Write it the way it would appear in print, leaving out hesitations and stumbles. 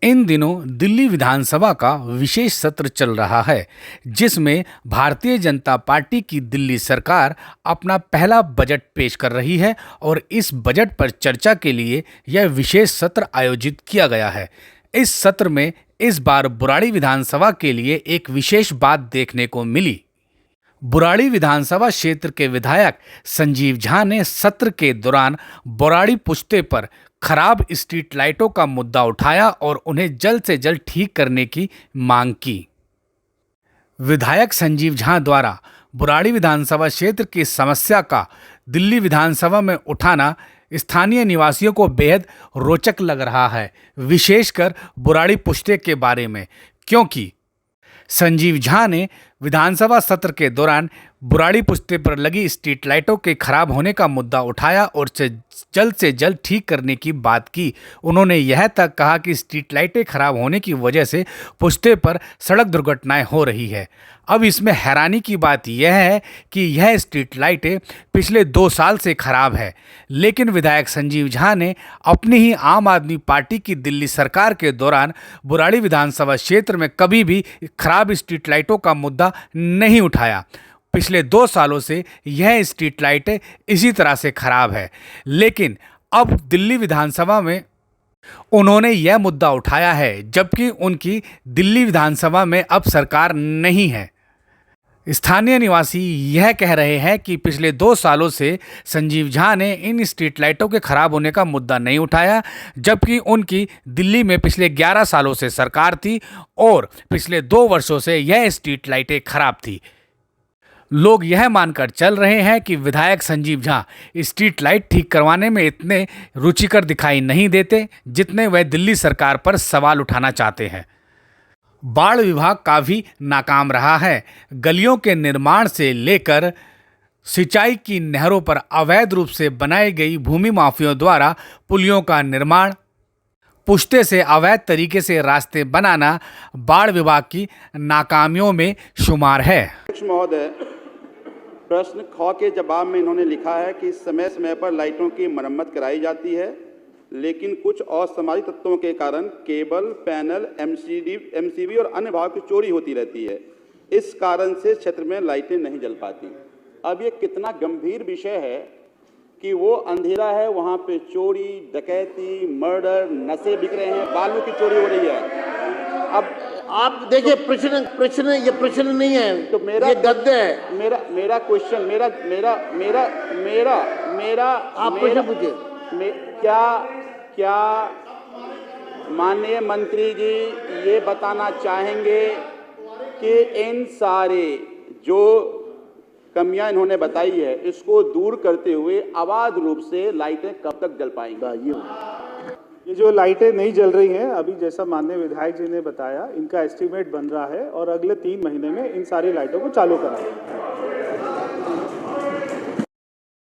इन दिनों दिल्ली विधानसभा का विशेष सत्र चल रहा है, जिसमें भारतीय जनता पार्टी की दिल्ली सरकार अपना पहला बजट पेश कर रही है और इस बजट पर चर्चा के लिए यह विशेष सत्र आयोजित किया गया है। इस सत्र में इस बार बुराड़ी विधानसभा के लिए एक विशेष बात देखने को मिली। बुराड़ी विधानसभा क्षेत्र के विधायक संजीव झा ने सत्र के दौरान बुराड़ी पुश्ते पर खराब स्ट्रीट लाइटों का मुद्दा उठाया और उन्हें जल्द से जल्द ठीक करने की मांग की। विधायक संजीव झा द्वारा बुराड़ी विधानसभा क्षेत्र की समस्या का दिल्ली विधानसभा में उठाना स्थानीय निवासियों को बेहद रोचक लग रहा है, विशेषकर बुराड़ी पुश्ते के बारे में, क्योंकि संजीव झा ने विधानसभा सत्र के दौरान बुराड़ी पुश्ते पर लगी स्ट्रीट लाइटों के खराब होने का मुद्दा उठाया और से जल्द ठीक करने की बात की। उन्होंने यह तक कहा कि स्ट्रीट लाइटें खराब होने की वजह से पुश्ते पर सड़क दुर्घटनाएं हो रही है। अब इसमें हैरानी की बात यह है कि यह स्ट्रीट लाइटें पिछले 2 साल से खराब है, लेकिन विधायक संजीव झा ने अपनी ही आम आदमी पार्टी की दिल्ली सरकार के दौरान बुराड़ी विधानसभा क्षेत्र में कभी भी खराब स्ट्रीट लाइटों का मुद्दा नहीं उठाया। पिछले 2 सालों से यह स्ट्रीट लाइटें इसी तरह से खराब है, लेकिन अब दिल्ली विधानसभा में उन्होंने यह मुद्दा उठाया है, जबकि उनकी दिल्ली विधानसभा में अब सरकार नहीं है। स्थानीय निवासी यह कह रहे हैं कि पिछले 2 सालों से संजीव झा ने इन स्ट्रीट लाइटों के खराब होने का मुद्दा नहीं उठाया, जबकि उनकी दिल्ली में पिछले 11 सालों से सरकार थी और पिछले 2 वर्षों से यह स्ट्रीट लाइटें खराब थी। लोग यह मानकर चल रहे हैं कि विधायक संजीव झा स्ट्रीट लाइट ठीक करवाने में इतने रुचिकर दिखाई नहीं देते जितने वह दिल्ली सरकार पर सवाल उठाना चाहते हैं। बाढ़ विभाग काफ़ी नाकाम रहा है। गलियों के निर्माण से लेकर सिंचाई की नहरों पर अवैध रूप से बनाई गई भूमि माफियाओं द्वारा पुलियों का निर्माण, पुश्ते से अवैध तरीके से रास्ते बनाना बाढ़ विभाग की नाकामियों में शुमार है। महोदय, प्रश्न ख के जवाब में इन्होंने लिखा है कि समय समय पर लाइटों की मरम्मत कराई जाती है, लेकिन कुछ असामाजिक तत्वों के कारण केबल, पैनल, एमसीबी और अन्य भाग की चोरी होती रहती है। इस कारण से क्षेत्र में लाइटें नहीं जल पाती। अब ये कितना गंभीर विषय है कि वो अंधेरा है, वहाँ पे चोरी, डकैती, मर्डर, नशे बिक रहे हैं, बालू की चोरी हो रही है। अब आप देखिए, ये प्रश्न नहीं है, तो मेरा ये गद्य है। मेरा क्वेश्चन, मेरा आप प्रश्न पूछिए। क्या माननीय मंत्री जी ये बताना चाहेंगे कि इन सारे जो कमियां इन्होंने बताई है, इसको दूर करते हुए अवैध रूप से लाइटें कब तक जल पाएंगी? ये जो लाइटें नहीं जल रही हैं, अभी जैसा माननीय विधायक जी ने बताया, इनका एस्टीमेट बन रहा है और अगले 3 महीने में इन सारी लाइटों को चालू कराएंगे।